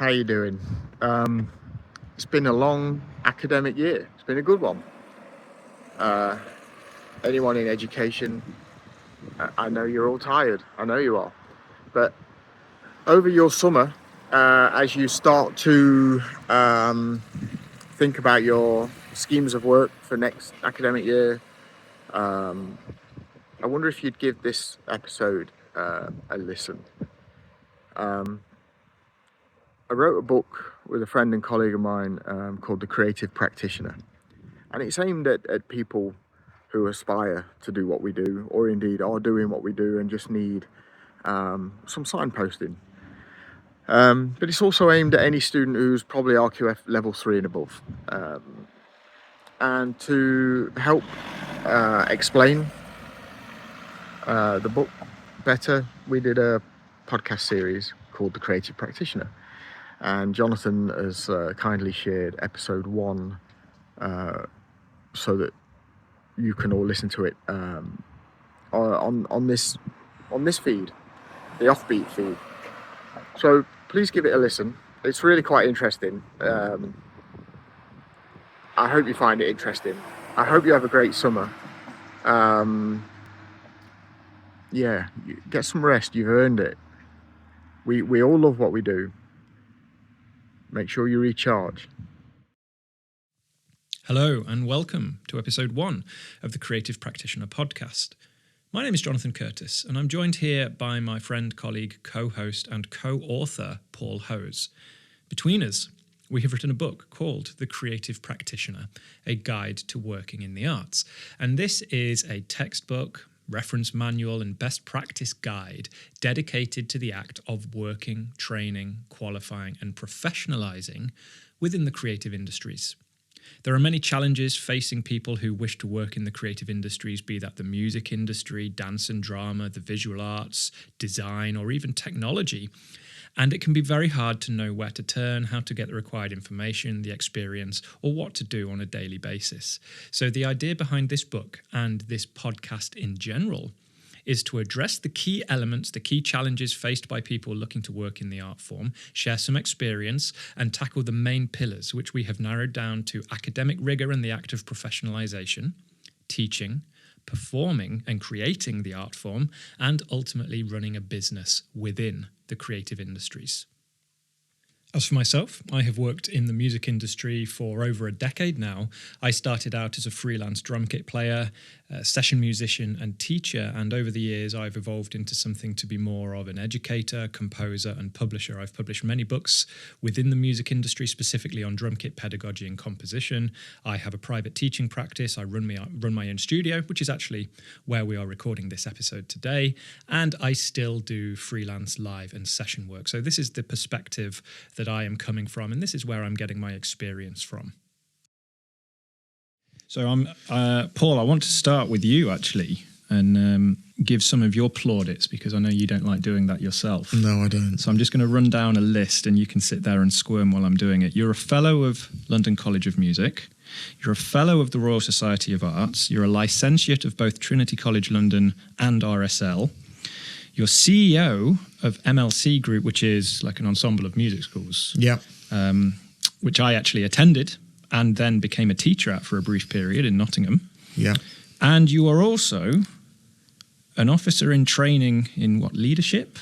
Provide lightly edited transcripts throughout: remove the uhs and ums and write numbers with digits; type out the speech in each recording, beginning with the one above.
How you doing? It's been a long academic year. It's been a good one. Anyone in education, I know you're all tired. I know you are. But over your summer, as you start to think about your schemes of work for next academic year, I wonder if you'd give this episode a listen. I wrote a book with a friend and colleague of mine called The Creative Practitioner. And it's aimed at people who aspire to do what we do, or indeed are doing what we do and just need some signposting. But it's also aimed at any student who's probably RQF level 3 and above. And to help explain the book better, we did a podcast series called The Creative Practitioner. And Jonathan has kindly shared episode 1 so that you can all listen to it on this feed, the Offbeat feed. So please give it a listen. It's really quite interesting. I hope you find it interesting. I hope you have a great summer. Yeah, get some rest. You've earned it. We all love what we do. Make sure you recharge. Hello and welcome to episode 1 of the Creative Practitioner podcast. My name is Jonathan Curtis and I'm joined here by my friend, colleague, co-host and co-author Paul Hose. Between us, we have written a book called The Creative Practitioner, a guide to working in the arts. And this is a textbook, reference manual and best practice guide dedicated to the act of working, training, qualifying and professionalising within the creative industries. There are many challenges facing people who wish to work in the creative industries, be that the music industry, dance and drama, the visual arts, design or even technology. And it can be very hard to know where to turn, how to get the required information, the experience, or what to do on a daily basis. So the idea behind this book and this podcast in general is to address the key elements, the key challenges faced by people looking to work in the art form, share some experience, and tackle the main pillars, which we have narrowed down to academic rigour and the act of professionalisation, teaching, performing and creating the art form, and ultimately running a business within the creative industries. As for myself, I have worked in the music industry for over a decade now. I started out as a freelance drum kit player, session musician and teacher, and over the years I've evolved into something to be more of an educator, composer and publisher. I've published many books within the music industry, specifically on drum kit pedagogy and composition. I have a private teaching practice. I run my own studio, which is actually where we are recording this episode today, and I still do freelance live and session work. So this is the perspective that I am coming from, and this is where I'm getting my experience from. So Paul, I want to start with you actually and give some of your plaudits, because I know you don't like doing that yourself. No, I don't. So I'm just going to run down a list and you can sit there and squirm while I'm doing it. You're a fellow of London College of Music. You're a fellow of the Royal Society of Arts. You're a licentiate of both Trinity College London and RSL. You're CEO of MLC Group, which is like an ensemble of music schools. Yeah. Which I actually attended and then became a teacher at for a brief period in Nottingham. Yeah. And you are also an officer in training in what, leadership?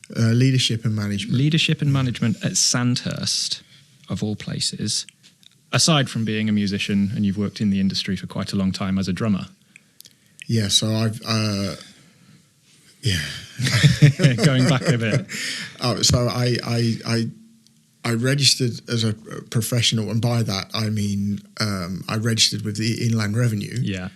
Leadership and management. Leadership and management at Sandhurst, of all places. Aside from being a musician, and you've worked in the industry for quite a long time as a drummer. Yeah, so I've... Going back a bit. So I registered as a professional, and by that I mean I registered with the Inland Revenue. Yeah.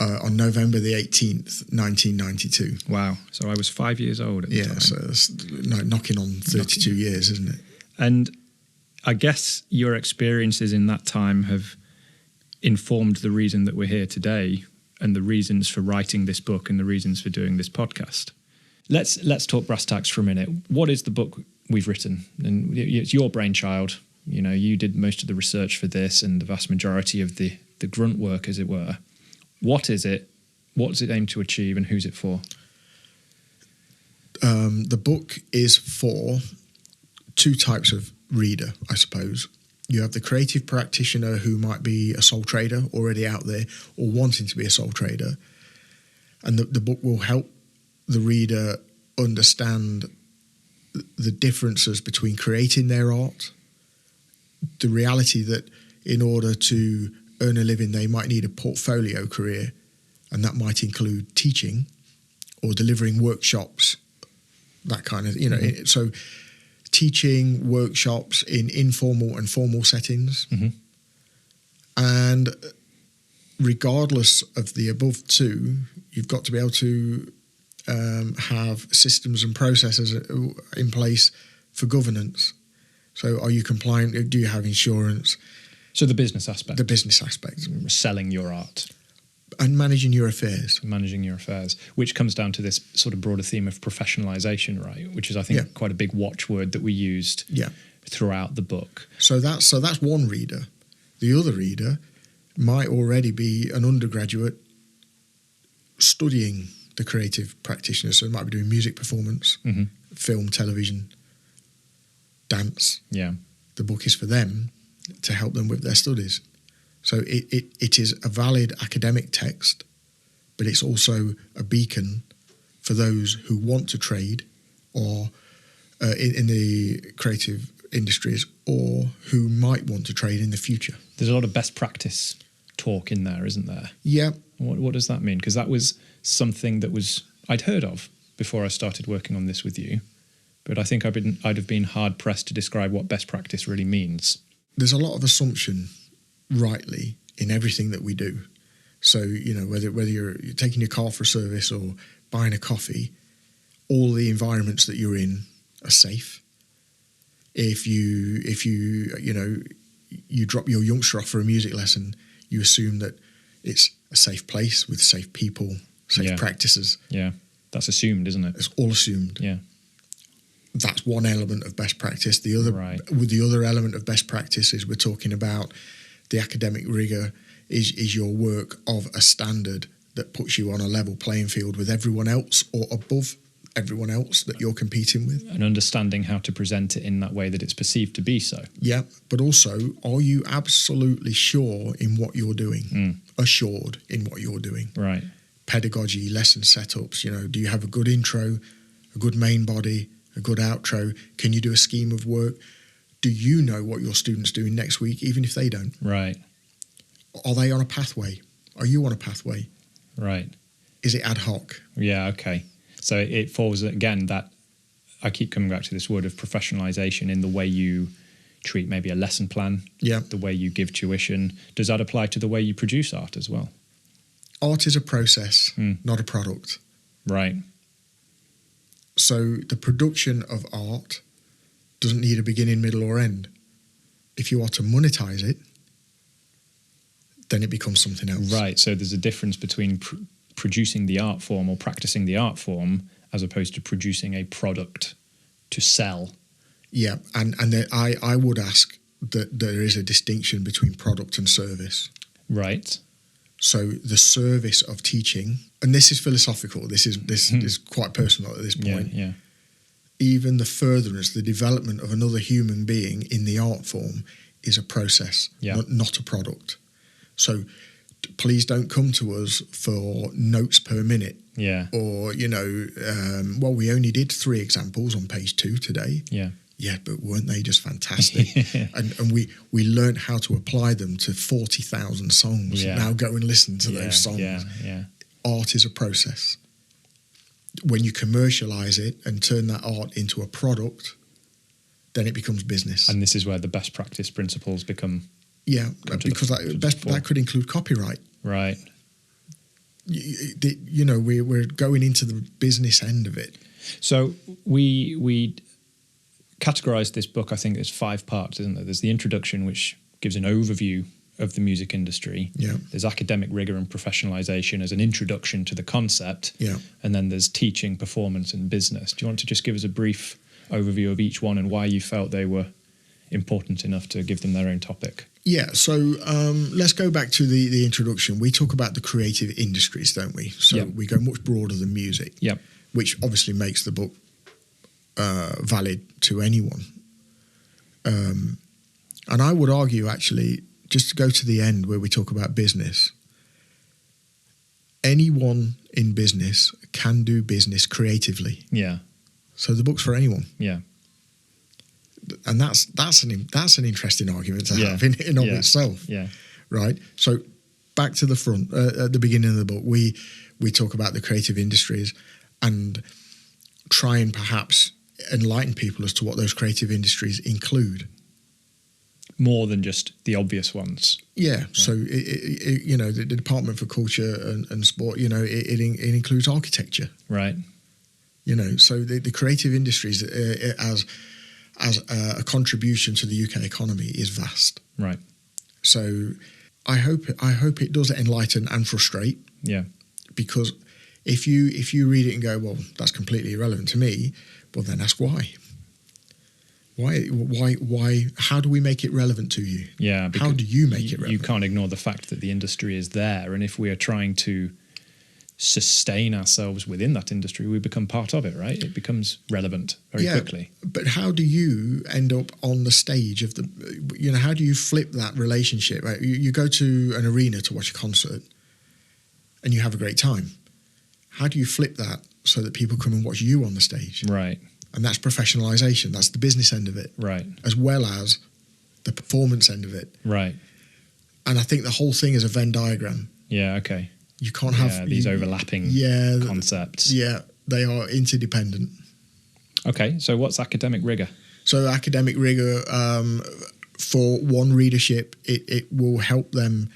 On November the 18th, 1992. Wow. So I was 5 years old at the time. So that's knocking on 32 years, isn't it? And I guess your experiences in that time have informed the reason that we're here today, and the reasons for writing this book and the reasons for doing this podcast. Let's talk brass tacks for a minute. What is the book we've written? And it's your brainchild. You know, you did most of the research for this and the vast majority of the grunt work, as it were. What is it? What does it aim to achieve, and who's it for? The book is for two types of reader, I suppose. You have the creative practitioner who might be a sole trader already out there or wanting to be a sole trader. And the book will help the reader understand the differences between creating their art, the reality that in order to earn a living, they might need a portfolio career, and that might include teaching or delivering workshops, that kind of, so teaching workshops in informal and formal settings. And regardless of the above two, you've got to be able to have systems and processes in place for governance. So are you compliant? Do you have insurance? So the business aspect. The business aspect. Selling your art. And managing your affairs. Managing your affairs, which comes down to this sort of broader theme of professionalisation, right? Which is, I think, quite a big watchword that we used throughout the book. So that's one reader. The other reader might already be an undergraduate studying the creative practitioner. So they might be doing music performance, film, television, dance. Yeah. The book is for them to help them with their studies. So it is a valid academic text, but it's also a beacon for those who want to trade or in the creative industries or who might want to trade in the future. There's a lot of best practice talk in there, isn't there? Yeah. What does that mean? Because that was something that I'd heard of before I started working on this with you, but I think I'd have been hard pressed to describe what best practice really means. There's a lot of assumption, rightly, in everything that we do. So, whether you're taking your car for a service or buying a coffee, all the environments that you're in are safe. If you drop your youngster off for a music lesson, you assume that it's a safe place with safe people, safe practices. Yeah, that's assumed, isn't it? It's all assumed. Yeah. That's one element of best practice. The other element of best practice is we're talking about the academic rigor is your work of a standard that puts you on a level playing field with everyone else or above everyone else that you're competing with. And understanding how to present it in that way that it's perceived to be so. Yeah, but also, are you absolutely sure in what you're doing? Assured in what you're doing? Right. Pedagogy, lesson setups, do you have a good intro, a good main body, a good outro? Can you do a scheme of work? Do you know what your students doing next week, even if they don't? Right. Are they on a pathway? Are you on a pathway? Right. Is it ad hoc? Yeah, okay. So it falls, again, that I keep coming back to this word of professionalisation in the way you treat maybe a lesson plan, the way you give tuition. Does that apply to the way you produce art as well? Art is a process, not a product. Right. So the production of art doesn't need a beginning, middle or end. If you are to monetize it, then it becomes something else. Right, so there's a difference between producing the art form or practicing the art form as opposed to producing a product to sell. Yeah, and I would ask that there is a distinction between product and service. Right. So the service of teaching, and this is philosophical, this is quite personal at this point. Yeah. Even the furtherance, the development of another human being in the art form is a process, not a product. So please don't come to us for notes per minute. Yeah. Or, we only did 3 examples on page 2 today. Yeah. Yeah, but weren't they just fantastic? and we learned how to apply them to 40,000 songs. Yeah. Now go and listen to those songs. Yeah. Art is a process. When you commercialize it and turn that art into a product, then it becomes business. And this is where the best practice principles become. Yeah, because that could include copyright. Right. We're going into the business end of it. So we categorized this book, I think there's 5 parts, isn't there? There's the introduction, which gives an overview of the music industry. Yeah. There's academic rigor and professionalization as an introduction to the concept. Yeah. And then there's teaching, performance, and business. Do you want to just give us a brief overview of each one and why you felt they were important enough to give them their own topic? Yeah, so let's go back to the introduction. We talk about the creative industries, don't we? So we go much broader than music, Yep. which obviously makes the book valid to anyone. And I would argue, actually, just to go to the end where we talk about business, anyone in business can do business creatively. Yeah. So the book's for anyone. Yeah. And that's an interesting argument to have in of itself. Yeah. Right? So back to the front, at the beginning of the book, we talk about the creative industries and try and perhaps enlighten people as to what those creative industries include. More than just the obvious ones. Yeah. Right. So, the Department for Culture and Sport, it includes architecture. Right. So the creative industries as a contribution to the UK economy is vast. Right. So I hope it does enlighten and frustrate. Yeah. Because if you read it and go, well, that's completely irrelevant to me, well, then ask why. Why? How do we make it relevant to you? Yeah. How do you make it relevant? You can't ignore the fact that the industry is there, and if we are trying to sustain ourselves within that industry, we become part of it, right? It becomes relevant very quickly. But how do you end up on the stage of the? How do you flip that relationship? Right? You go to an arena to watch a concert, and you have a great time. How do you flip that so that people come and watch you on the stage? Right. And that's professionalization. That's the business end of it. Right. As well as the performance end of it. Right. And I think the whole thing is a Venn diagram. Yeah, okay. You can't have these overlapping concepts. Yeah, they are interdependent. Okay, so what's academic rigor? So academic rigor, for one readership, it will help them.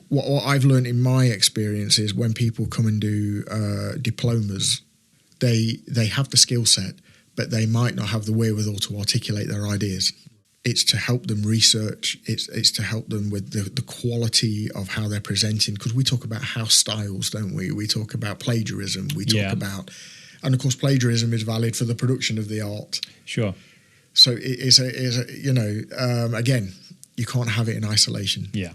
What I've learned in my experience is when people come and do diplomas, they have the skill set, but they might not have the wherewithal to articulate their ideas. It's to help them research. It's to help them with the quality of how they're presenting, because we talk about house styles, don't we? We talk about plagiarism. We talk about, and of course, plagiarism is valid for the production of the art. Sure. So again, you can't have it in isolation. Yeah.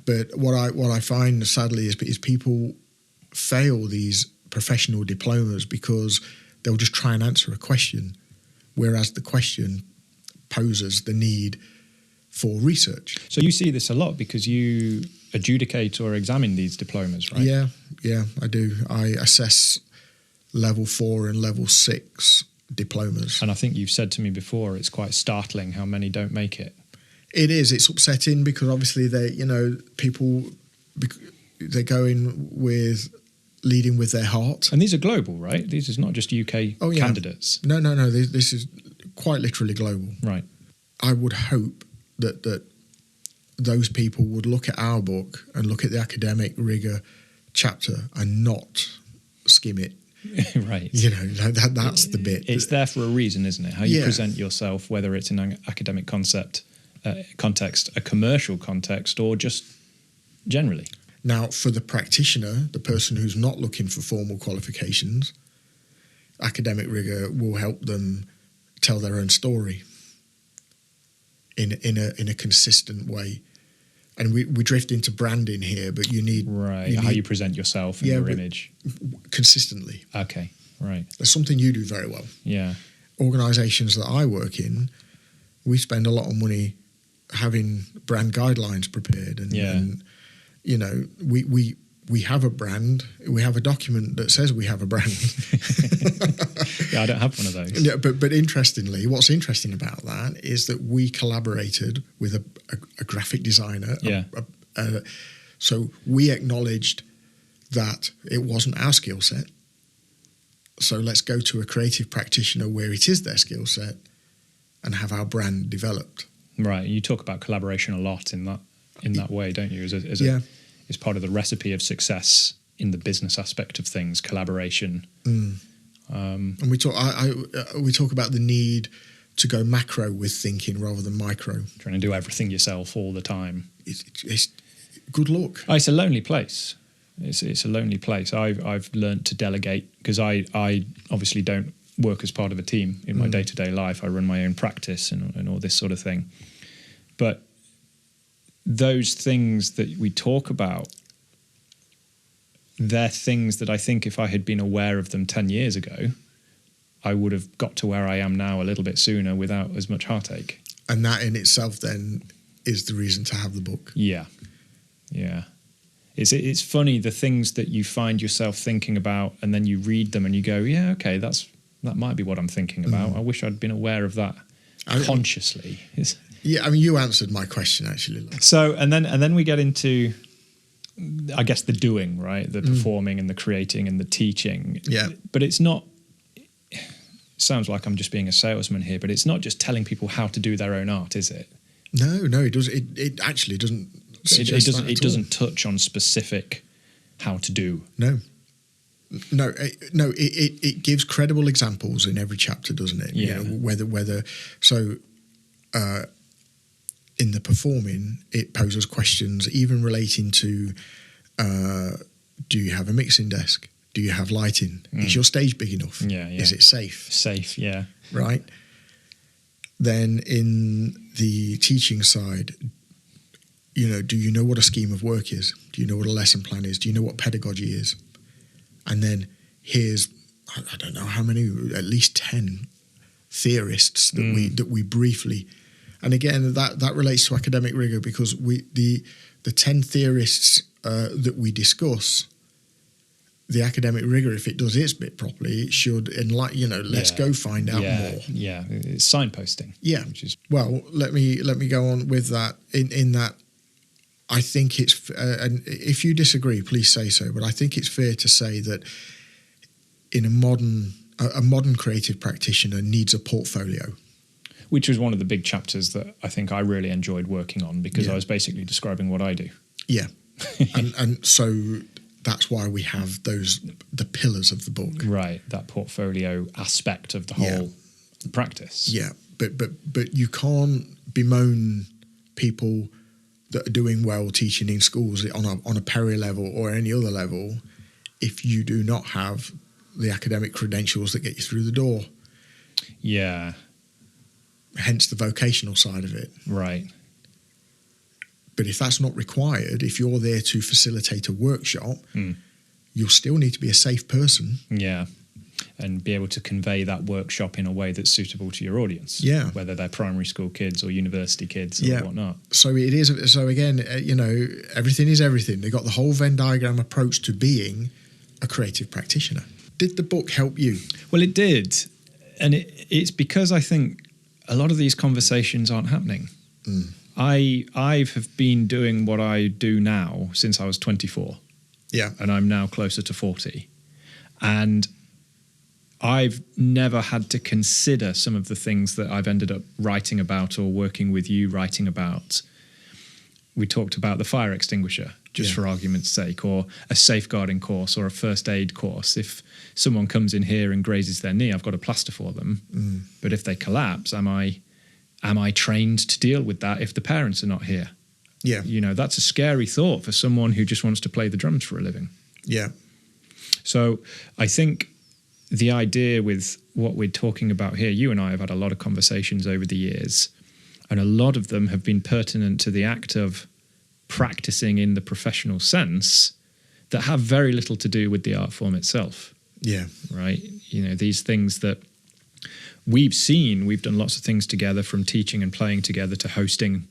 But what I find sadly is people fail these professional diplomas because they'll just try and answer a question, whereas the question poses the need for research. So you see this a lot because you adjudicate or examine these diplomas, right? Yeah, I do. I assess level 4 and level 6 diplomas. And I think you've said to me before, it's quite startling how many don't make it. It is. It's upsetting because obviously people go in with leading with their heart. And these are global, right? These is not just UK candidates. No. This is quite literally global. Right. I would hope that those people would look at our book and look at the academic rigor chapter and not skim it. Right. That's the bit. It's there for a reason, isn't it? How you present yourself, whether it's in an academic context, a commercial context, or just generally. Now, for the practitioner, the person who's not looking for formal qualifications, academic rigor will help them tell their own story in a consistent way. And we drift into branding here, but you need how you present yourself and your image consistently. Okay, right. That's something you do very well. Yeah. Organisations that I work in, we spend a lot of money having brand guidelines prepared, and we have a brand. We have a document that says we have a brand. Yeah, I don't have one of those. Yeah, but interestingly, what's interesting about that is that we collaborated with a graphic designer. Yeah. So we acknowledged that it wasn't our skill set. So let's go to a creative practitioner where it is their skill set and have our brand developed. Right. You talk about collaboration a lot in that way, don't you? As part of the recipe of success in the business aspect of things, collaboration. And we talk about the need to go macro with thinking rather than micro. Trying to do everything yourself all the time. It's good luck. It's a lonely place. It's a lonely place. I've learned to delegate because I obviously don't work as part of a team in my day-to-day life. I run my own practice and all this sort of thing. But those things that we talk about, they're things that I think if I had been aware of them 10 years ago, I would have got to where I am now a little bit sooner without as much heartache. And that in itself then is the reason to have the book. Yeah. It's funny, the things that you find yourself thinking about, and then you read them and you go, yeah, okay, that might be what I'm thinking about. I wish I'd been aware of that consciously. Yeah, I mean, you answered my question actually. So, and then we get into, I guess, the doing, right? The performing and the creating and the teaching. Yeah. But it's not, it sounds like I'm just being a salesman here, but it's not just telling people how to do their own art, is it? No, it does. It actually doesn't. It doesn't touch on specific how to do. No. It gives credible examples in every chapter, doesn't it? Yeah. You know, whether so. In the performing, it poses questions even relating to: do you have a mixing desk? Do you have lighting? Is your stage big enough? Yeah. Is it safe? Safe, yeah. Right. Then in the teaching side, you know, do you know what a scheme of work is? Do you know what a lesson plan is? Do you know what pedagogy is? And then here's, I don't know how many, at least 10 theorists that we briefly, and again, that relates to academic rigor, because the 10 theorists that we discuss, the academic rigor, if it does its bit properly, it should let's go find out more. Yeah, it's signposting. Yeah. Well, let me go on with that. In that, I think it's, and if you disagree, please say so. But I think it's fair to say that in a modern creative practitioner needs a portfolio. Which was one of the big chapters that I think I really enjoyed working on, because I was basically describing what I do. Yeah. and so that's why we have the pillars of the book. Right, that portfolio aspect of the whole practice. Yeah, but you can't bemoan people that are doing well teaching in schools on a peri level or any other level if you do not have the academic credentials that get you through the door. Yeah. Hence the vocational side of it. Right. But if that's not required, if you're there to facilitate a workshop, you'll still need to be a safe person. Yeah. And be able to convey that workshop in a way that's suitable to your audience. Yeah. Whether they're primary school kids or university kids or whatnot. So it is. So again, everything is everything. They got the whole Venn diagram approach to being a creative practitioner. Did the book help you? Well, it did. And it's because I think a lot of these conversations aren't happening. I have been doing what I do now since I was 24. Yeah. And I'm now closer to 40. And I've never had to consider some of the things that I've ended up writing about or working with you writing about. We talked about the fire extinguisher, just for argument's sake, or a safeguarding course or a first aid course. If someone comes in here and grazes their knee, I've got a plaster for them. But if they collapse, am I trained to deal with that if the parents are not here? Yeah. That's a scary thought for someone who just wants to play the drums for a living. Yeah. So I think the idea with what we're talking about here, you and I have had a lot of conversations over the years, and a lot of them have been pertinent to the act of practicing in the professional sense that have very little to do with the art form itself. Yeah. Right? These things that we've done lots of things together, from teaching and playing together to hosting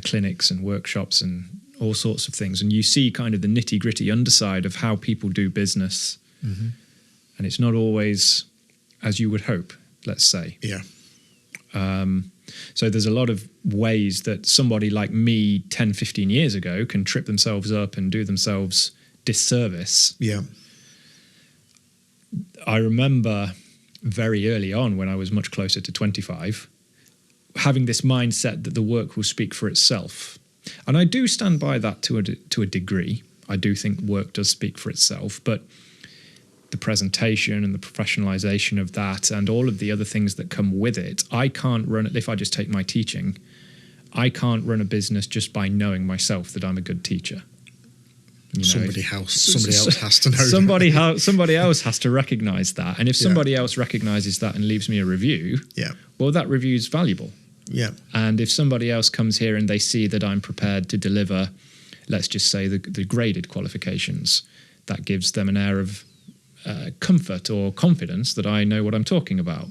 clinics and workshops and all sorts of things. And you see kind of the nitty gritty underside of how people do business. Mm-hmm. And it's not always as you would hope, let's say. Yeah. So there's a lot of ways that somebody like me 10, 15 years ago can trip themselves up and do themselves disservice. Yeah. I remember very early on, when I was much closer to 25, having this mindset that the work will speak for itself. And I do stand by that to a degree. I do think work does speak for itself, but the presentation and the professionalization of that and all of the other things that come with it, I can't run it. If I just take my teaching, I can't run a business just by knowing myself that I'm a good teacher. Somebody else has to know. Somebody else has to recognize that. And if somebody else recognizes that and leaves me a review, well, that review is valuable. Yeah. And if somebody else comes here and they see that I'm prepared to deliver, let's just say the graded qualifications, that gives them an air of comfort or confidence that I know what I'm talking about.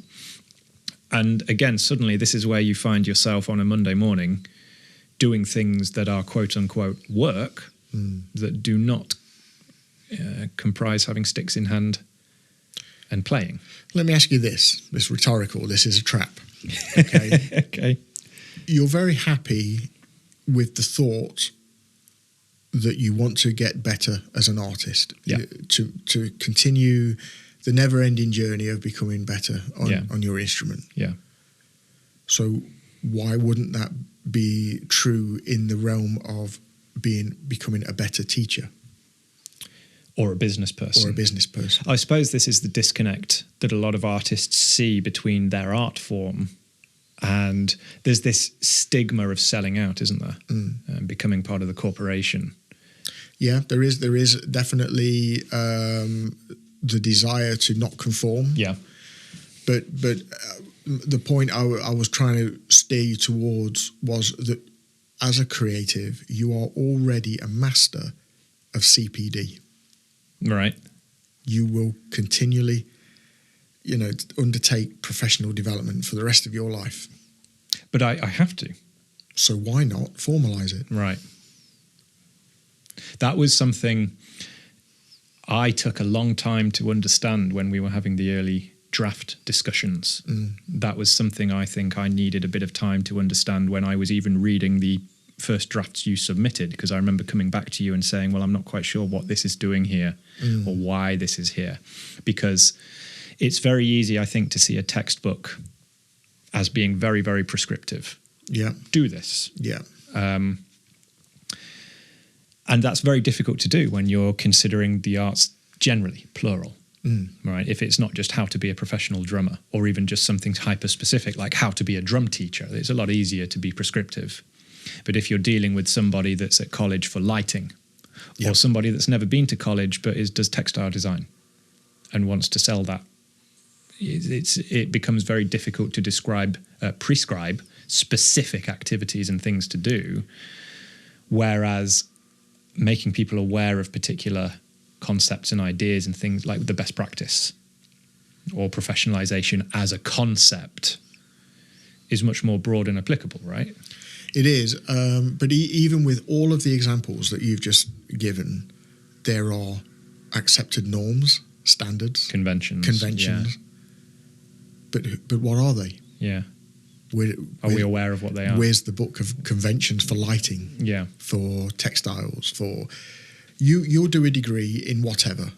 And again, suddenly this is where you find yourself on a Monday morning doing things that are quote unquote work that do not comprise having sticks in hand and playing. Let me ask you this rhetorical, this is a trap. Okay. Okay. You're very happy with the thought that you want to get better as an artist, to continue the never-ending journey of becoming better on your instrument. Yeah. So why wouldn't that be true in the realm of becoming a better teacher? Or a business person. I suppose this is the disconnect that a lot of artists see between their art form and there's this stigma of selling out, isn't there? Becoming part of the corporation. Yeah, there is definitely the desire to not conform. Yeah. But the point I was trying to steer you towards was that as a creative, you are already a master of CPD. Right. You will continually, undertake professional development for the rest of your life. But I have to. So why not formalize it? Right. That was something I took a long time to understand when we were having the early draft discussions. That was something I think I needed a bit of time to understand when I was even reading the first drafts you submitted, because I remember coming back to you and saying, well, I'm not quite sure what this is doing here or why this is here, because it's very easy, I think, to see a textbook as being very, very prescriptive. Yeah. Do this. Yeah. And that's very difficult to do when you're considering the arts generally, plural, right? If it's not just how to be a professional drummer or even just something hyper-specific like how to be a drum teacher, it's a lot easier to be prescriptive. But if you're dealing with somebody that's at college for lighting or somebody that's never been to college but does textile design and wants to sell that, it becomes very difficult to prescribe specific activities and things to do, whereas making people aware of particular concepts and ideas and things like the best practice or professionalization as a concept is much more broad and applicable, right? It is. But even with all of the examples that you've just given, there are accepted norms, standards, conventions. Yeah. But what are they? Yeah. Are we aware of what they are? Where's the book of conventions for lighting? Yeah. For textiles? For you'll do a degree in whatever.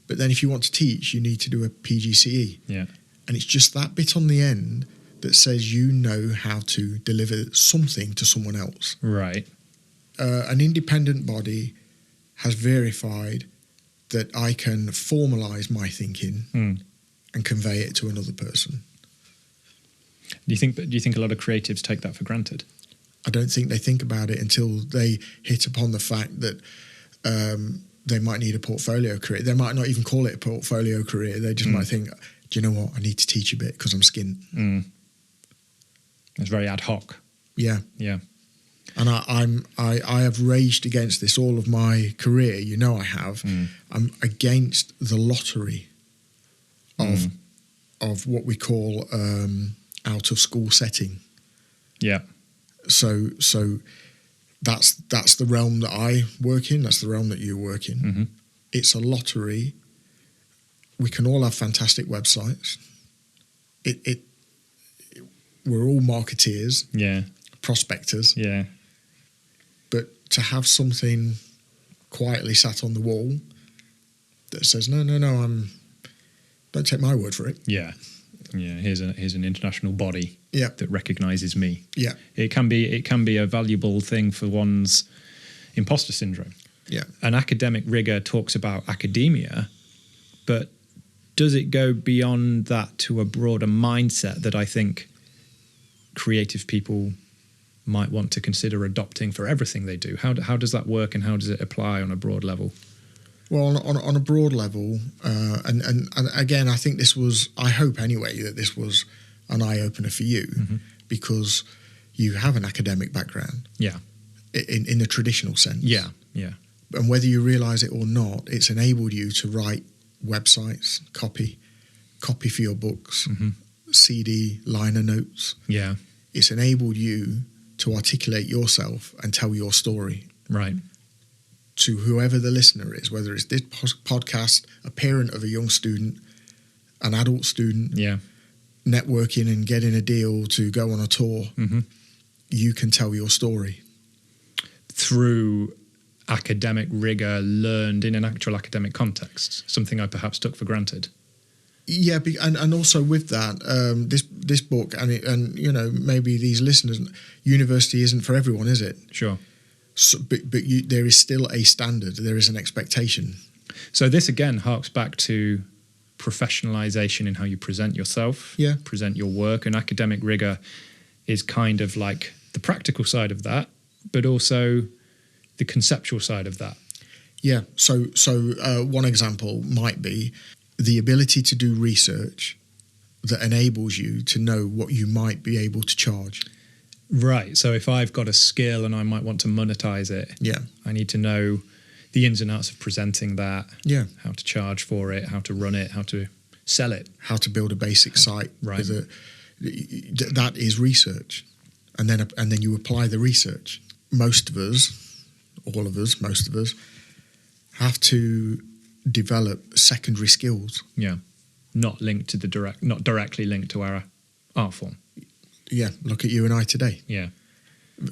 But then if you want to teach, you need to do a PGCE. Yeah. And it's just that bit on the end that says you know how to deliver something to someone else. Right. An independent body has verified that I can formalise my thinking and convey it to another person. Do you think a lot of creatives take that for granted? I don't think they think about it until they hit upon the fact that they might need a portfolio career. They might not even call it a portfolio career. They just might think, do you know what? I need to teach a bit because I'm skint. It's very ad hoc. Yeah. Yeah. And I have raged against this all of my career. You know I have. I'm against the lottery of what we call out of school setting. Yeah. So that's the realm that I work in. That's the realm that you work in. It's a lottery. We can all have fantastic websites. We're all marketeers. Yeah. Prospectors. Yeah. But to have something quietly sat on the wall that says, no, don't take my word for it. Yeah. Yeah. Here's an international body that recognises me. Yeah. It can be a valuable thing for one's imposter syndrome. Yeah. An academic rigour talks about academia, but does it go beyond that to a broader mindset that I think creative people might want to consider adopting for everything they do? How does that work, and how does it apply on a broad level? Well, on a broad level, and again, I think I hope anyway, that this was an eye-opener for you, because you have an academic background. Yeah. In the traditional sense. Yeah, yeah. And whether you realise it or not, it's enabled you to write websites, copy for your books, CD liner notes. Yeah. It's enabled you to articulate yourself and tell your story Right. to whoever the listener is, whether it's this podcast, a parent of a young student, an adult student, Yeah. networking and getting a deal to go on a tour. Mm-hmm. You can tell your story. Through academic rigor learned in an actual academic context, something I perhaps took for granted. Yeah, and also with that, this book and you know, maybe these listeners, university isn't for everyone, is it? Sure. So, but there is still a standard. There is an expectation. So this again harks back to professionalization in how you present yourself, Yeah. present your work, and academic rigor is kind of like the practical side of that, but also the conceptual side of that. Yeah. So one example might be the ability to do research that enables you to know what you might be able to charge. Right. So if I've got a skill and I might want to monetize it, Yeah. I need to know the ins and outs of presenting that, Yeah. how to charge for it, how to run it, how to sell it. How to build a basic site. Right. That is research. And then you apply the research. Most of us have to develop secondary skills. Yeah. Not directly linked to our art form. Yeah, look at you and I today. Yeah.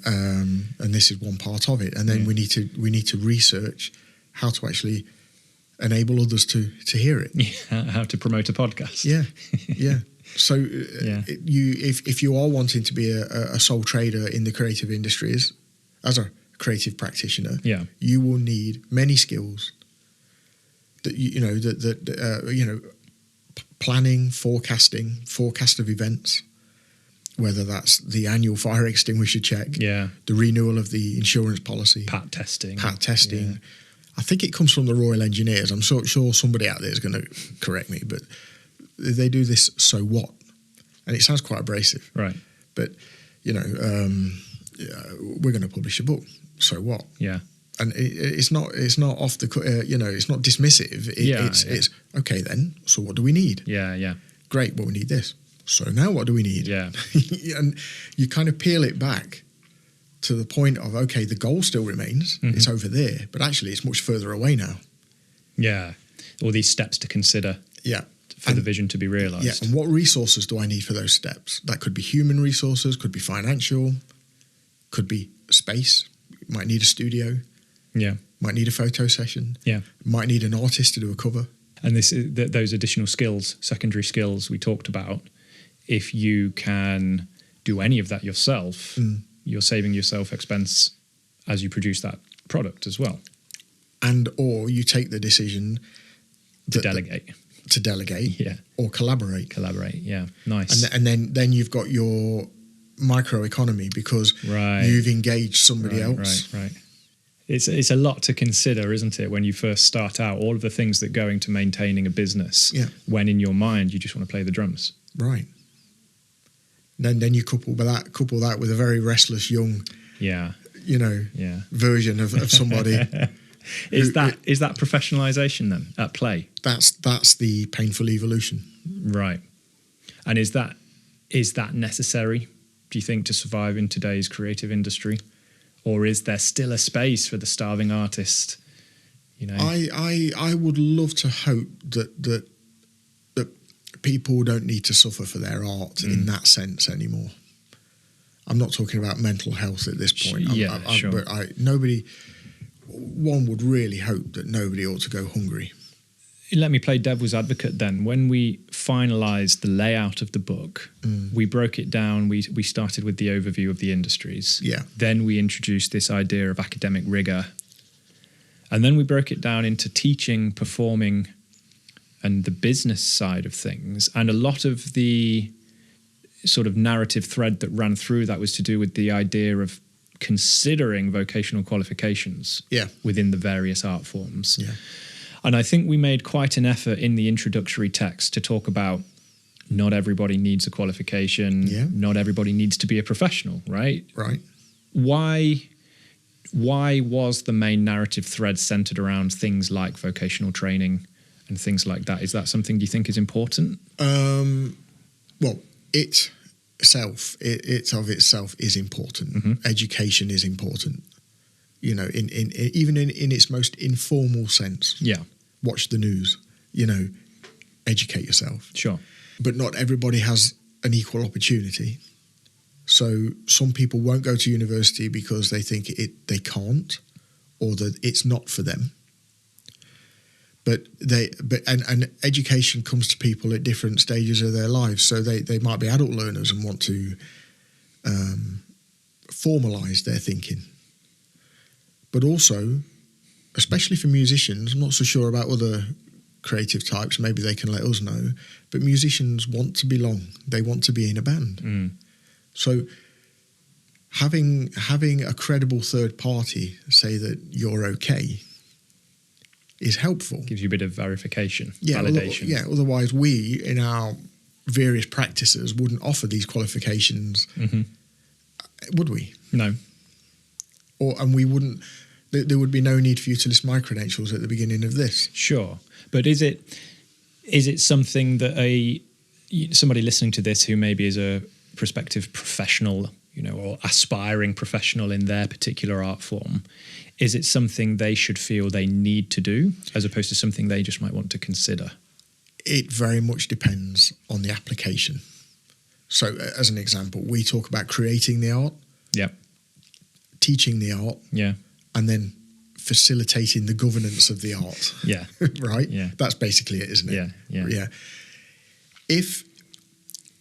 And this is one part of it. And then we need to research how to actually enable others to hear it. Yeah. How to promote a podcast. Yeah, yeah. So if you are wanting to be a sole trader in the creative industries as a creative practitioner, you will need many skills. Planning, forecast of events, whether that's the annual fire extinguisher check, the renewal of the insurance policy, pat testing. Yeah. I think it comes from the Royal Engineers. I'm sure somebody out there is going to correct me, but they do this. So what? And it sounds quite abrasive, right? But we're going to publish a book. So what? Yeah. And it's not off the it's not dismissive. It's okay then. So what do we need? Yeah. Great. Well, we need this. So now what do we need? Yeah. And you kind of peel it back to the point of, okay, the goal still remains. Mm-hmm. It's over there, but actually it's much further away now. Yeah. All these steps to consider. Yeah. For the vision to be realised. Yeah. And what resources do I need for those steps? That could be human resources, could be financial, could be space. You might need a studio. Yeah. Might need a photo session. Yeah. Might need an artist to do a cover. And those additional skills, secondary skills we talked about, if you can do any of that yourself, you're saving yourself expense as you produce that product as well. And or you take the decision to delegate. To delegate. Yeah. Or collaborate. Yeah. Nice. And then you've got your microeconomy because you've engaged somebody else. Right. It's a lot to consider, isn't it, when you first start out, all of the things that go into maintaining a business, when in your mind you just want to play the drums. Right. Then you couple that with a very restless young version of somebody. Is that professionalization then at play? That's the painful evolution. Right. And is that necessary, do you think, to survive in today's creative industry? Or is there still a space for the starving artist? I would love to hope that people don't need to suffer for their art in that sense anymore. I'm not talking about mental health at this point. Sure. But one would really hope that nobody ought to go hungry. Let me play devil's advocate then. When we finalised the layout of the book, we broke it down. We started with the overview of the industries. Yeah. Then we introduced this idea of academic rigour. And then we broke it down into teaching, performing, and the business side of things. And a lot of the sort of narrative thread that ran through that was to do with the idea of considering vocational qualifications within the various art forms. Yeah. And I think we made quite an effort in the introductory text to talk about not everybody needs a qualification. Yeah. Not everybody needs to be a professional, right? Right. Why was the main narrative thread centered around things like vocational training and things like that? Is that something do you think is important? Well, it of itself is important. Education is important. You know, even in its most informal sense. Yeah. Watch the news. You know, educate yourself. Sure. But not everybody has an equal opportunity. So some people won't go to university because they think they can't, or that it's not for them. But education comes to people at different stages of their lives. So they might be adult learners and want to formalise their thinking. But also, especially for musicians, I'm not so sure about other creative types, maybe they can let us know, but musicians want to belong. They want to be in a band. So having a credible third party say that you're okay is helpful. Gives you a bit of verification, validation. Otherwise we, in our various practices, wouldn't offer these qualifications, would we? No. And we wouldn't. There would be no need for you to list my credentials at the beginning of this. Sure. But is it something that somebody listening to this who maybe is a prospective professional, you know, or aspiring professional in their particular art form, is it something they should feel they need to do as opposed to something they just might want to consider? It very much depends on the application. So as an example, we talk about creating the art, teaching the art, and then facilitating the governance of the art. Yeah. Right? Yeah. That's basically it, isn't it? Yeah.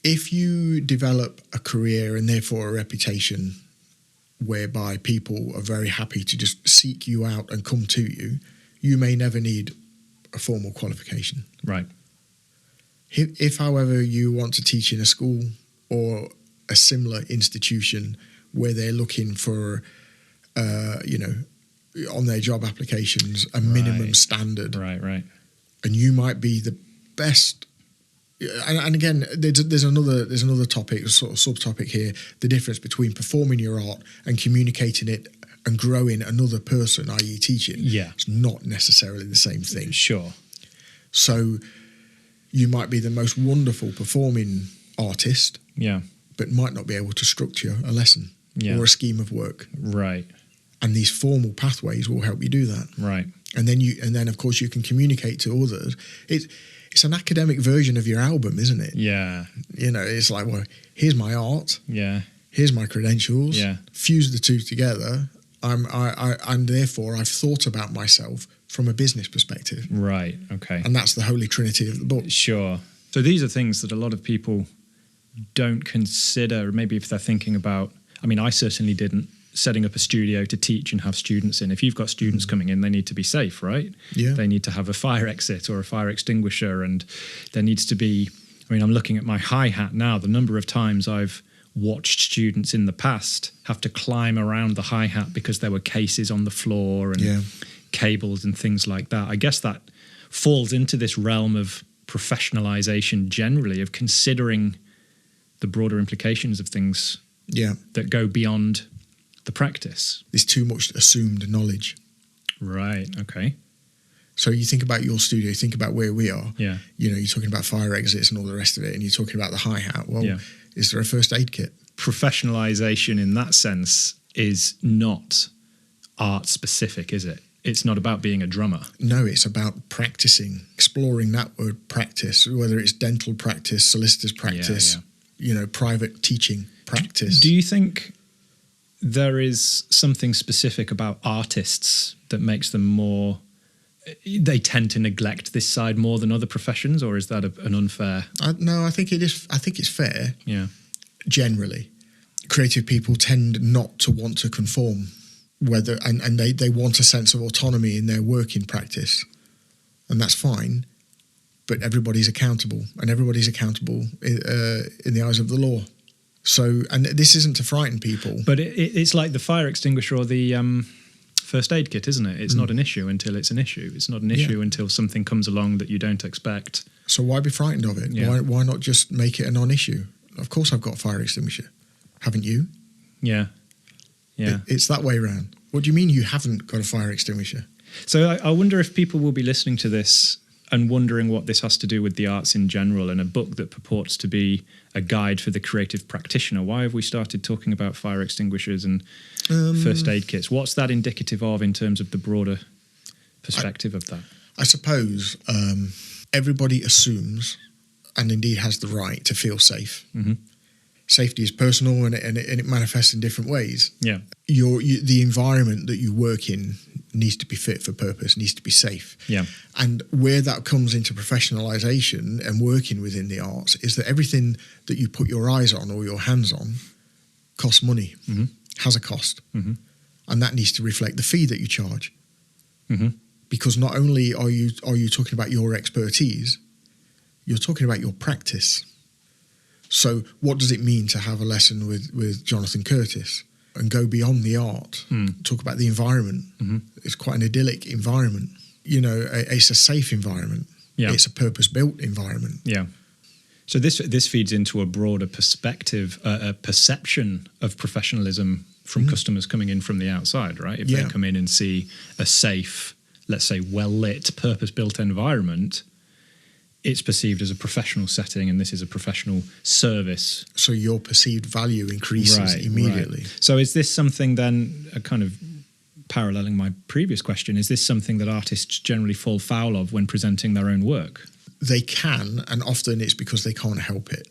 If you develop a career and therefore a reputation whereby people are very happy to just seek you out and come to you, you may never need a formal qualification. Right. If, however, you want to teach in a school or a similar institution where they're looking for, on their job applications, a minimum standard. Right. And you might be the best. And again, there's another topic, a sort of subtopic here, the difference between performing your art and communicating it and growing another person, i.e. teaching. Yeah. It's not necessarily the same thing. Sure. So you might be the most wonderful performing artist, but might not be able to structure a lesson or a scheme of work. Right. And these formal pathways will help you do that. Right. And then of course you can communicate to others. It's an academic version of your album, isn't it? Yeah. You know, it's like, well, here's my art. Yeah. Here's my credentials. Yeah. Fuse the two together. And therefore I've thought about myself from a business perspective. Right. Okay. And that's the holy trinity of the book. Sure. So these are things that a lot of people don't consider, maybe if they're thinking about, I mean, I certainly didn't, setting up a studio to teach and have students in. If you've got students coming in, they need to be safe, right? Yeah. They need to have a fire exit or a fire extinguisher, and there needs to be, I mean, I'm looking at my hi-hat now, the number of times I've watched students in the past have to climb around the hi-hat because there were cases on the floor and cables and things like that. I guess that falls into this realm of professionalization generally, of considering the broader implications of things that go beyond the practice. There's too much assumed knowledge. Right, okay. So you think about your studio, you think about where we are. Yeah. You know, you're talking about fire exits and all the rest of it, and you're talking about the hi-hat. Well, is there a first aid kit? Professionalization in that sense is not art specific, is it? It's not about being a drummer. No, it's about practicing, exploring that word practice, whether it's dental practice, solicitor's practice, private teaching practice. Do you think there is something specific about artists that makes them more, they tend to neglect this side more than other professions, or is that an unfair? No, I think it is. I think it's fair. Yeah. Generally, creative people tend not to want to conform, and they want a sense of autonomy in their working practice, and that's fine. But everybody's accountable, and everybody's accountable in the eyes of the law. So, and this isn't to frighten people. But it's like the fire extinguisher or the first aid kit, isn't it? It's not an issue until it's an issue. It's not an issue until something comes along that you don't expect. So why be frightened of it? Yeah. Why not just make it a non-issue? Of course I've got a fire extinguisher. Haven't you? Yeah. Yeah. It's that way around. What do you mean you haven't got a fire extinguisher? So I wonder if people will be listening to this and wondering what this has to do with the arts in general, and a book that purports to be a guide for the creative practitioner. Why have we started talking about fire extinguishers and first aid kits? What's that indicative of in terms of the broader perspective of that? I suppose everybody assumes, and indeed has the right, to feel safe. Mm-hmm. Safety is personal, and it manifests in different ways. Yeah. The environment that you work in needs to be fit for purpose, needs to be safe. Yeah. And where that comes into professionalisation and working within the arts is that everything that you put your eyes on or your hands on costs money, mm-hmm. has a cost. Mm-hmm. And that needs to reflect the fee that you charge. Mm-hmm. Because not only are you talking about your expertise, you're talking about your practice. So what does it mean to have a lesson with Jonathan Curtis and go beyond the art, talk about the environment? Mm-hmm. It's quite an idyllic environment. It's a safe environment. Yeah. It's a purpose-built environment. Yeah. So this feeds into a broader perspective, a perception of professionalism from customers coming in from the outside, right? If they come in and see a safe, let's say well-lit, purpose-built environment, it's perceived as a professional setting, and this is a professional service. So your perceived value increases immediately. Right. So is this something then, kind of paralleling my previous question, is this something that artists generally fall foul of when presenting their own work? They can, and often it's because they can't help it.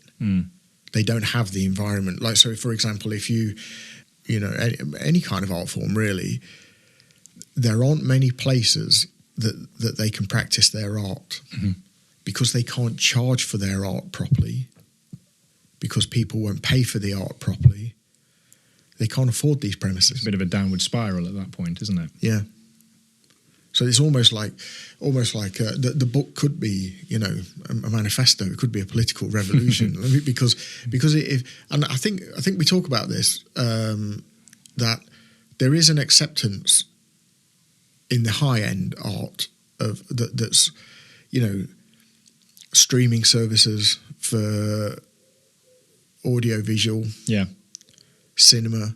They don't have the environment. Like, so for example, if any kind of art form really, there aren't many places that they can practice their art. Mm-hmm. Because they can't charge for their art properly, because people won't pay for the art properly, they can't afford these premises. It's a bit of a downward spiral at that point, isn't it? Yeah. So it's almost like the book could be, a manifesto. It could be a political revolution because and I think we talk about this, that there is an acceptance in the high end art of that's streaming services for audio visual, cinema,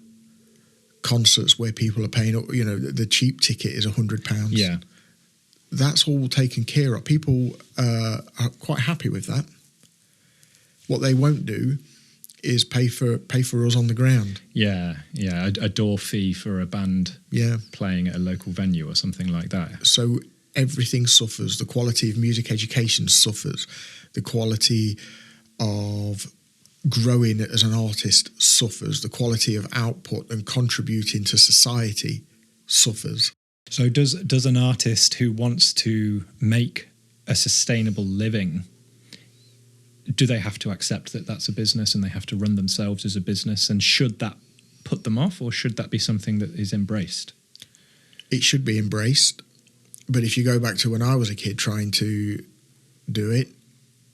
concerts where people are paying, the cheap ticket is £100. Yeah. That's all taken care of. People are quite happy with that. What they won't do is pay for us on the ground. Yeah. A door fee for a band playing at a local venue or something like that. So everything suffers. The quality of music education suffers. The quality of growing as an artist suffers. The quality of output and contributing to society suffers. So does an artist who wants to make a sustainable living, do they have to accept that that's a business and they have to run themselves as a business? And should that put them off, or should that be something that is embraced? It should be embraced. But if you go back to when I was a kid trying to do it,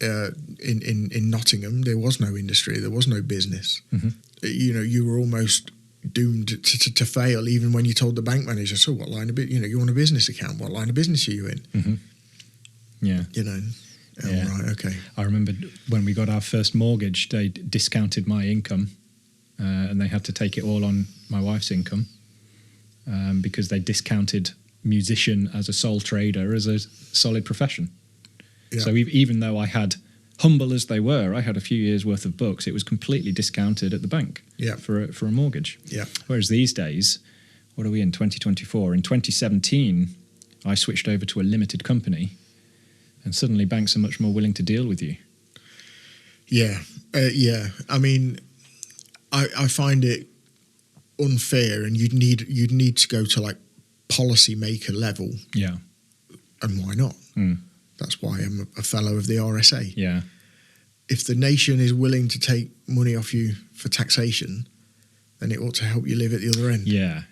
in Nottingham, there was no industry, there was no business. Mm-hmm. You were almost doomed to fail, even when you told the bank manager, so what line of business, you want a business account, what line of business are you in? Mm-hmm. Yeah. Right, okay. I remember when we got our first mortgage, they discounted my income, and they had to take it all on my wife's income, because they discounted musician as a sole trader as a solid profession. Yeah. So even though I had, humble as they were, I had a few years worth of books, it was completely discounted at the bank for a mortgage. Yeah. Whereas these days, what are we in, 2024? In 2017, I switched over to a limited company, and suddenly banks are much more willing to deal with you. Yeah. I mean, I find it unfair, and you'd need to go to like policymaker level. Yeah. And why not? That's why I'm a fellow of the RSA. Yeah. If the nation is willing to take money off you for taxation, then it ought to help you live at the other end. Yeah.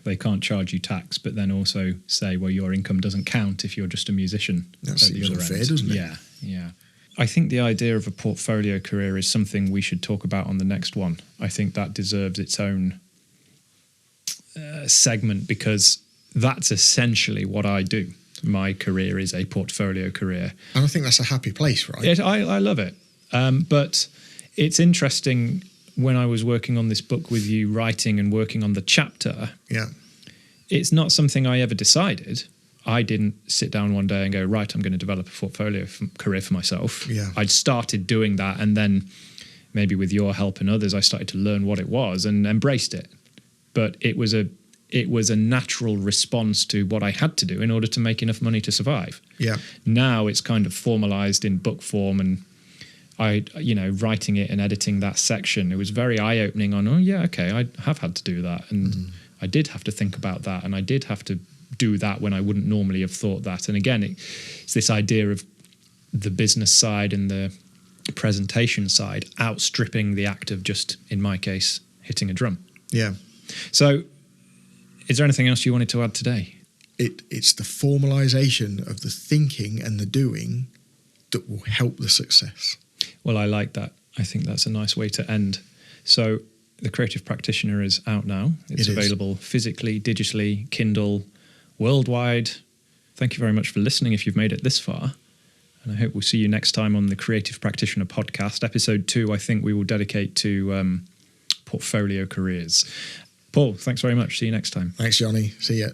They can't charge you tax, but then also say, well, your income doesn't count if you're just a musician. That seems unfair, doesn't it? Yeah. I think the idea of a portfolio career is something we should talk about on the next one. I think that deserves its own segment, because that's essentially what I do. My career is a portfolio career. And I think that's a happy place, right? Yeah, I love it. But it's interesting, when I was working on this book with you, writing and working on the chapter, it's not something I ever decided. I didn't sit down one day and go, right, I'm going to develop a portfolio career for myself. Yeah. I'd started doing that, and then maybe with your help and others, I started to learn what it was and embraced it. But it was a natural response to what I had to do in order to make enough money to survive. Yeah. Now it's kind of formalized in book form, and writing it and editing that section, it was very eye-opening on, I have had to do that. And I did have to think about that, and I did have to do that when I wouldn't normally have thought that. And again, it's this idea of the business side and the presentation side outstripping the act of just, in my case, hitting a drum. Yeah. So is there anything else you wanted to add today? It's the formalization of the thinking and the doing that will help the success. Well, I like that. I think that's a nice way to end. So the Creative Practitioner is out now. It's available physically, digitally, Kindle, worldwide. Thank you very much for listening if you've made it this far. And I hope we'll see you next time on the Creative Practitioner podcast. Episode 2, I think we will dedicate to portfolio careers. Paul, thanks very much. See you next time. Thanks, Johnny. See ya.